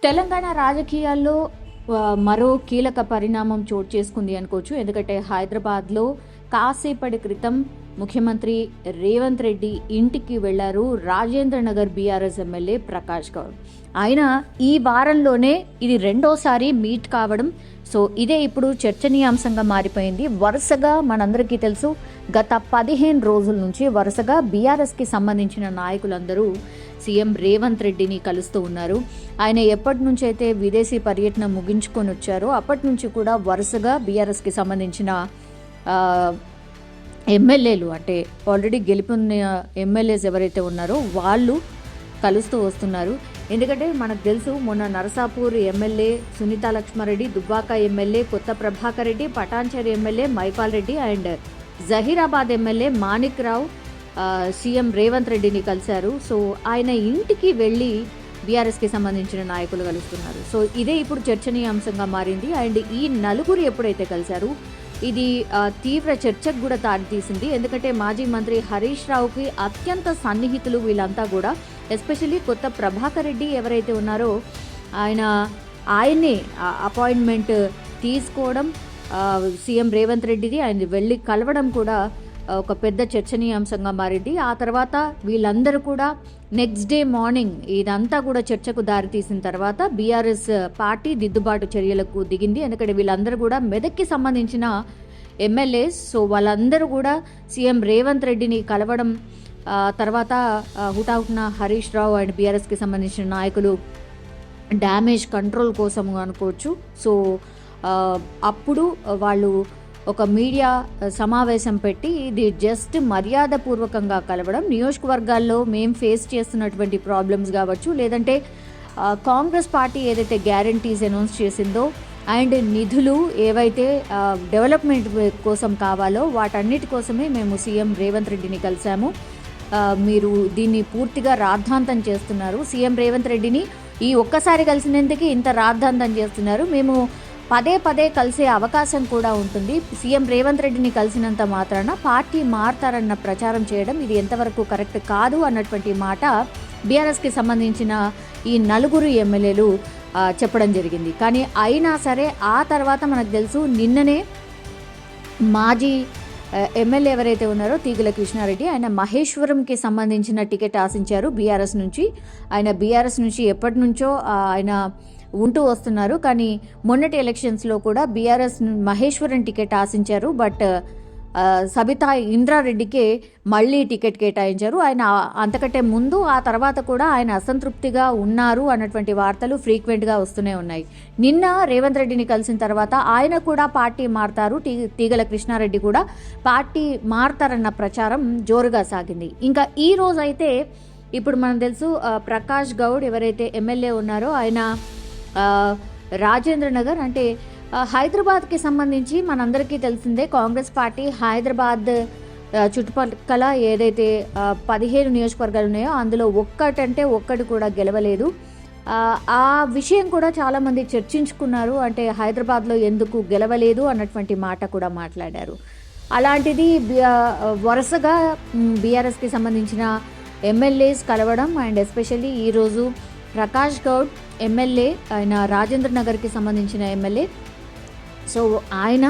తెలంగాణ రాజకీయాల్లో మరో కీలక పరిణామం చోటు చేసుకుంది అనుకోవచ్చు. ఎందుకంటే హైదరాబాద్లో కాసేపటి క్రితం ముఖ్యమంత్రి రేవంత్ రెడ్డి ఇంటికి వెళ్లారు రాజేంద్ర నగర్ బీఆర్ఎస్ ఎమ్మెల్యే ప్రకాష్ గౌడ్. ఆయన ఈ వారంలోనే ఇది రెండోసారి మీట్ కావడం, సో ఇదే ఇప్పుడు చర్చనీయాంశంగా మారిపోయింది. వరుసగా మనందరికీ తెలుసు, గత 15 రోజుల నుంచి వరుసగా బీఆర్ఎస్కి సంబంధించిన నాయకులందరూ సీఎం రేవంత్ రెడ్డిని కలుస్తూ ఉన్నారు. ఆయన ఎప్పటి నుంచి అయితే విదేశీ పర్యటన ముగించుకొని వచ్చారో అప్పటి నుంచి కూడా వరుసగా బీఆర్ఎస్కి సంబంధించిన ఎమ్మెల్యేలు, అంటే ఆల్రెడీ గెలుపొందిన ఎమ్మెల్యేస్ ఎవరైతే ఉన్నారో వాళ్ళు కలుస్తూ వస్తున్నారు. ఎందుకంటే మనకు తెలుసు, మొన్న నరసాపూర్ ఎమ్మెల్యే సునీతా లక్ష్మారెడ్డి, దుబ్బాక ఎమ్మెల్యే కొత్త Prabhakar Reddy, Patancheru MLA Mypal Reddy and Zaheerabad MLA Manik Rao CM Revanth రెడ్డిని కలిశారు. సో ఆయన ఇంటికి వెళ్ళి బీఆర్ఎస్కి సంబంధించిన నాయకులు కలుస్తున్నారు. సో ఇదే ఇప్పుడు చర్చనీయాంశంగా మారింది. అండ్ ఈ నలుగురు ఎప్పుడైతే కలిశారు, ఇది తీవ్ర చర్చకు కూడా దారితీసింది. ఎందుకంటే మాజీ మంత్రి హరీష్ రావుకి అత్యంత సన్నిహితులు వీళ్ళంతా కూడా. ఎస్పెషల్లీ కొత్త ప్రభాకర్ రెడ్డి ఎవరైతే ఉన్నారో ఆయన్నే అపాయింట్మెంట్ తీసుకోవడం, సీఎం రేవంత్ రెడ్డిది ఆయన వెళ్ళి కలవడం కూడా ఒక పెద్ద చర్చనీయాంశంగా మారింది. ఆ తర్వాత వీళ్ళందరూ కూడా నెక్స్ట్ డే మార్నింగ్ ఇదంతా కూడా చర్చకు దారితీసిన తర్వాత బీఆర్ఎస్ పార్టీ దిద్దుబాటు చర్యలకు దిగింది. ఎందుకంటే వీళ్ళందరూ కూడా మెదక్కి సంబంధించిన ఎమ్మెల్యేస్. సో వాళ్ళందరూ కూడా సీఎం రేవంత్ రెడ్డిని కలవడం తర్వాత హుటాహుటిన హరీష్ రావు అండ్ బీఆర్ఎస్కి సంబంధించిన నాయకులు డ్యామేజ్ కంట్రోల్ కోసం అనుకోవచ్చు. సో అప్పుడు వాళ్ళు ఒక మీడియా సమావేశం పెట్టి ఇది జస్ట్ మర్యాదపూర్వకంగా కలవడం, నియోజకవర్గాల్లో మేము ఫేస్ చేస్తున్నటువంటి ప్రాబ్లమ్స్ కావచ్చు, లేదంటే కాంగ్రెస్ పార్టీ ఏదైతే గ్యారంటీస్ అనౌన్స్ చేసిందో అండ్ నిధులు ఏవైతే డెవలప్మెంట్ కోసం కావాలో వాటన్నిటి కోసమే మేము సీఎం రేవంత్ రెడ్డిని కలిసాము. మీరు దీన్ని పూర్తిగా రాద్ధాంతం చేస్తున్నారు, సీఎం రేవంత్ రెడ్డిని ఈ ఒక్కసారి కలిసినందుకు ఇంత రాద్ధాంతం చేస్తున్నారు, మేము పదే పదే కలిసే అవకాశం కూడా ఉంటుంది, సీఎం రేవంత్ రెడ్డిని కలిసినంత మాత్రాన పార్టీ మారతారన్న ప్రచారం చేయడం ఇది ఎంతవరకు కరెక్ట్ కాదు అన్నటువంటి మాట బీఆర్ఎస్కి సంబంధించిన ఈ నలుగురు ఎమ్మెల్యేలు చెప్పడం జరిగింది. కానీ అయినా సరే ఆ తర్వాత మనకు తెలుసు, నిన్ననే మాజీ ఎమ్మెల్యే ఎవరైతే ఉన్నారో తీగల కృష్ణారెడ్డి, ఆయన మహేశ్వరంకి సంబంధించిన టికెట్ ఆశించారు బీఆర్ఎస్ నుంచి. ఆయన బీఆర్ఎస్ నుంచి ఎప్పటి నుంచో ఆయన ఉంటూ వస్తున్నారు. కానీ మొన్నటి ఎలక్షన్స్లో కూడా బీఆర్ఎస్ మహేశ్వరం టికెట్ ఆశించారు. బట్ సబితా ఇంద్రారెడ్డికే మళ్ళీ టికెట్ కేటాయించారు. ఆయన అంతకంటే ముందు ఆ తర్వాత కూడా ఆయన అసంతృప్తిగా ఉన్నారు అన్నటువంటి వార్తలు ఫ్రీక్వెంట్గా వస్తూనే ఉన్నాయి. నిన్న రేవంత్ రెడ్డిని కలిసిన తర్వాత ఆయన కూడా పార్టీ మారతారు, తీగల కృష్ణారెడ్డి కూడా పార్టీ మారతారన్న ప్రచారం జోరుగా సాగింది. ఇంకా ఈ రోజు అయితే ఇప్పుడు మనం తెలుసు, ప్రకాష్ గౌడ్ ఎవరైతే ఎమ్మెల్యే ఉన్నారో ఆయన రాజేంద్ర నగర్, అంటే హైదరాబాద్కి సంబంధించి మనందరికీ తెలిసిందే, కాంగ్రెస్ పార్టీ హైదరాబాద్ చుట్టుపక్కల ఏదైతే 15 నియోజకవర్గాలు ఉన్నాయో అందులో ఒక్కటి కూడా గెలవలేదు. ఆ విషయం కూడా చాలామంది చర్చించుకున్నారు. అంటే హైదరాబాద్లో ఎందుకు గెలవలేదు అన్నటువంటి మాట కూడా మాట్లాడారు. అలాంటిది వరుసగా బీఆర్ఎస్కి సంబంధించిన ఎమ్మెల్యేస్ కలవడం అండ్ ఎస్పెషల్లీ ఈరోజు ప్రకాష్ గౌడ్ ఎమ్మెల్యే, ఆయన రాజేంద్ర నగర్కి సంబంధించిన ఎమ్మెల్యే, సో ఆయన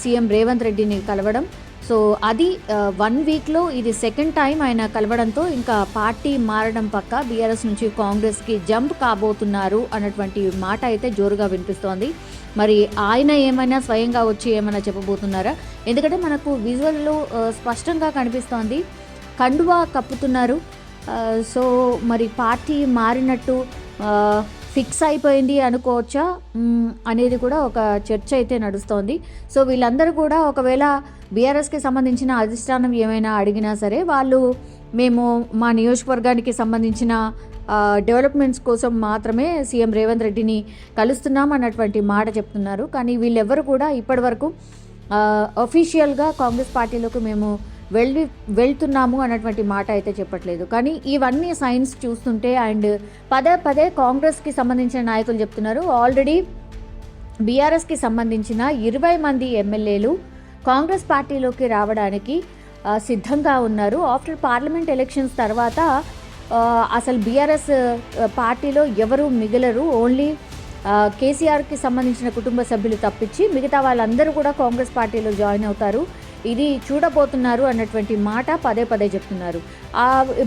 సీఎం రేవంత్ రెడ్డిని కలవడం. సో అది 1 వీక్లో ఇది సెకండ్ టైం ఆయన కలవడంతో ఇంకా పార్టీ మారడం పక్క బీఆర్ఎస్ నుంచి కాంగ్రెస్కి జంప్ కాబోతున్నారు అన్నటువంటి మాట అయితే జోరుగా వినిపిస్తోంది. మరి ఆయన ఏమైనా స్వయంగా వచ్చి ఏమైనా చెప్పబోతున్నారా? ఎందుకంటే మనకు విజువల్లో స్పష్టంగా కనిపిస్తోంది, కండువా కప్పుతున్నారు. సో మరి పార్టీ మారినట్టు ఫిక్స్ అయిపోయింది అనుకోవచ్చా అనేది కూడా ఒక చర్చ అయితే నడుస్తోంది. సో వీళ్ళందరూ కూడా ఒకవేళ బీఆర్ఎస్కి సంబంధించిన అధిష్టానం ఏమైనా అడిగినా సరే వాళ్ళు మేము మా నియోజకవర్గానికి సంబంధించిన డెవలప్మెంట్స్ కోసం మాత్రమే సీఎం రేవంత్ రెడ్డిని కలుస్తున్నాం అన్నటువంటి మాట చెప్తున్నారు. కానీ వీళ్ళెవ్వరు కూడా ఇప్పటివరకు అఫీషియల్గా కాంగ్రెస్ పార్టీలోకి మేము వెళ్తున్నాము అన్నటువంటి మాట అయితే చెప్పట్లేదు. కానీ ఇవన్నీ సైన్స్ చూస్తుంటే అండ్ పదే కాంగ్రెస్కి సంబంధించిన నాయకులు చెప్తున్నారు, ఆల్రెడీ బీఆర్ఎస్కి సంబంధించిన 20 మంది ఎమ్మెల్యేలు కాంగ్రెస్ పార్టీలోకి రావడానికి సిద్ధంగా ఉన్నారు. ఆఫ్టర్ పార్లమెంట్ ఎలక్షన్స్ తర్వాత అసలు బీఆర్ఎస్ పార్టీలో ఎవరు మిగలరు, ఓన్లీ కేసీఆర్కి సంబంధించిన కుటుంబ సభ్యులు తప్పించి మిగతా వాళ్ళందరూ కూడా కాంగ్రెస్ పార్టీలో జాయిన్ అవుతారు, ఇది చూడబోతున్నారు అన్నటువంటి మాట పదే పదే చెప్తున్నారు.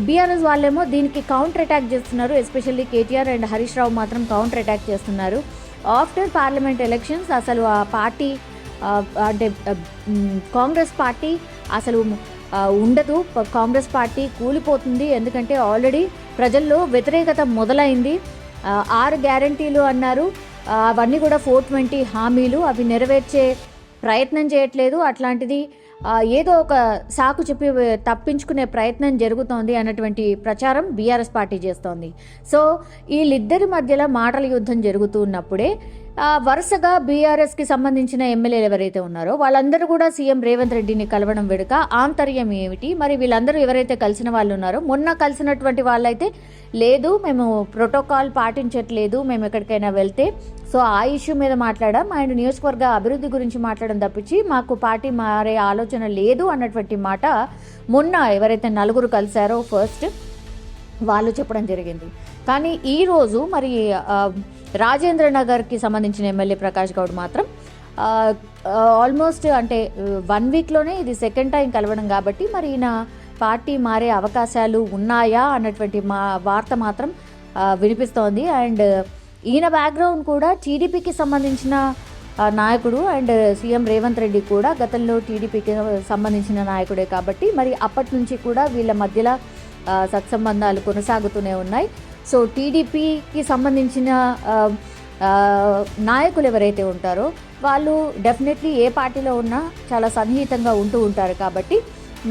బీఆర్ఎస్ వాళ్ళేమో దీనికి కౌంటర్ అటాక్ చేస్తున్నారు. ఎస్పెషల్లీ కేటీఆర్ అండ్ హరీష్ రావు మాత్రం కౌంటర్ అటాక్ చేస్తున్నారు. ఆఫ్టర్ పార్లమెంట్ ఎలక్షన్స్ అసలు ఆ పార్టీ అంటే కాంగ్రెస్ పార్టీ అసలు ఉండదు, కాంగ్రెస్ పార్టీ కూలిపోతుంది. ఎందుకంటే ఆల్రెడీ ప్రజల్లో వ్యతిరేకత మొదలైంది. 6 గ్యారంటీలు అన్నారు, అవన్నీ కూడా 420 హామీలు, అవి నెరవేర్చే ప్రయత్నం చేయట్లేదు. అట్లాంటిది ఏదో ఒక సాకు చెప్పి తప్పించుకునే ప్రయత్నం జరుగుతోంది అన్నటువంటి ప్రచారం బీఆర్ఎస్ పార్టీ చేస్తోంది. సో వీళ్ళిద్దరి మధ్యలో మాటల యుద్ధం జరుగుతున్నప్పుడే వరుసగా బీఆర్ఎస్కి సంబంధించిన ఎమ్మెల్యేలు ఎవరైతే ఉన్నారో వాళ్ళందరూ కూడా సీఎం రేవంత్ రెడ్డిని కలవడం వెనుక ఆంతర్యం ఏమిటి, మరి వీళ్ళందరూ ఎవరైతే కలిసిన వాళ్ళు ఉన్నారో, మొన్న కలిసినటువంటి వాళ్ళైతే లేదు మేము ప్రోటోకాల్ పాటించట్లేదు, మేము ఎక్కడికైనా వెళ్తే సో ఆ ఇష్యూ మీద మాట్లాడాం అండ్ నియోజకవర్గ అభివృద్ధి గురించి మాట్లాడడం తప్పించి మాకు పార్టీ మారే ఆలోచన లేదు అన్నటువంటి మాట మొన్న ఎవరైతే 4 కలిశారో ఫస్ట్ వాళ్ళు చెప్పడం జరిగింది. కానీ ఈరోజు మరి రాజేంద్ర నగర్కి సంబంధించిన ఎమ్మెల్యే ప్రకాష్ గౌడ్ మాత్రం ఆల్మోస్ట్ అంటే 1 వీక్లోనే ఇది సెకండ్ టైం కలవడం కాబట్టి మరి ఈయన పార్టీ మారే అవకాశాలు ఉన్నాయా అన్నటువంటి వార్త మాత్రం వినిపిస్తోంది. అండ్ ఈయన బ్యాక్గ్రౌండ్ కూడా టీడీపీకి సంబంధించిన నాయకుడు అండ్ సీఎం రేవంత్ రెడ్డి కూడా గతంలో టీడీపీకి సంబంధించిన నాయకుడే కాబట్టి మరి అప్పటి నుంచి కూడా వీళ్ళ మధ్యలో సత్సంబంధాలు కొనసాగుతూనే ఉన్నాయి. సో టీడీపీకి సంబంధించిన నాయకులు ఎవరైతే ఉంటారో వాళ్ళు డెఫినెట్లీ ఏ పార్టీలో ఉన్నా చాలా సన్నిహితంగా ఉంటూ ఉంటారు. కాబట్టి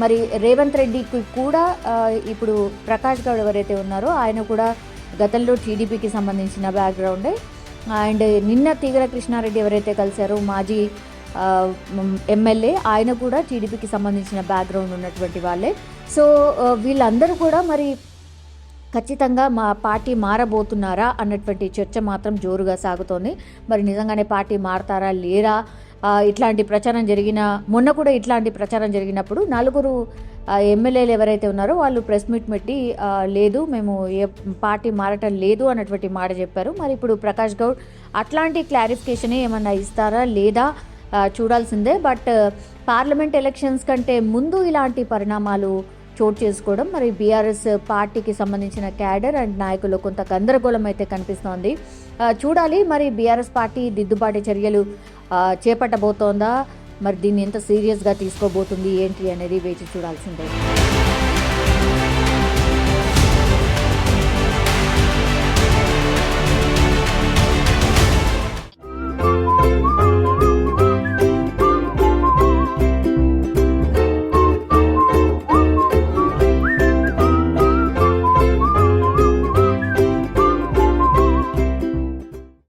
మరి రేవంత్ రెడ్డికి కూడా ఇప్పుడు ప్రకాష్ గౌడ్ ఎవరైతే ఉన్నారో ఆయన కూడా గతంలో టీడీపీకి సంబంధించిన బ్యాక్గ్రౌండే. అండ్ నిన్న తీగల కృష్ణారెడ్డి ఎవరైతే కలిశారో మాజీ ఎమ్మెల్యే, ఆయన కూడా టీడీపీకి సంబంధించిన బ్యాక్గ్రౌండ్ ఉన్నటువంటి వాళ్ళే. సో వీళ్ళందరూ కూడా మరి ఖచ్చితంగా మా పార్టీ మారబోతున్నారా అన్నటువంటి చర్చ మాత్రం జోరుగా సాగుతోంది. మరి నిజంగానే పార్టీ మారతారా లేరా, ఇట్లాంటి ప్రచారం మొన్న కూడా ఇట్లాంటి ప్రచారం జరిగినప్పుడు 4 ఎమ్మెల్యేలు ఎవరైతే ఉన్నారో వాళ్ళు ప్రెస్ మీట్ పెట్టి లేదు మేము ఏ పార్టీ మారటం లేదు అన్నటువంటి మాట చెప్పారు. మరి ఇప్పుడు ప్రకాష్ గౌడ్ అట్లాంటి క్లారిఫికేషన్ ఏమన్నా ఇస్తారా లేదా చూడాల్సిందే. బట్ పార్లమెంట్ ఎలక్షన్స్ కంటే ముందు ఇలాంటి పరిణామాలు చోటు చేసుకోవడం మరి బీఆర్ఎస్ పార్టీకి సంబంధించిన క్యాడర్ అండ్ నాయకులు కొంత గందరగోళం అయితే కనిపిస్తోంది. చూడాలి మరి బీఆర్ఎస్ పార్టీ దిద్దుబాటు చర్యలు చేపట్టబోతోందా, మరి దీన్ని ఎంత సీరియస్గా తీసుకోబోతుంది ఏంటి అనేది వేచి చూడాల్సిందే.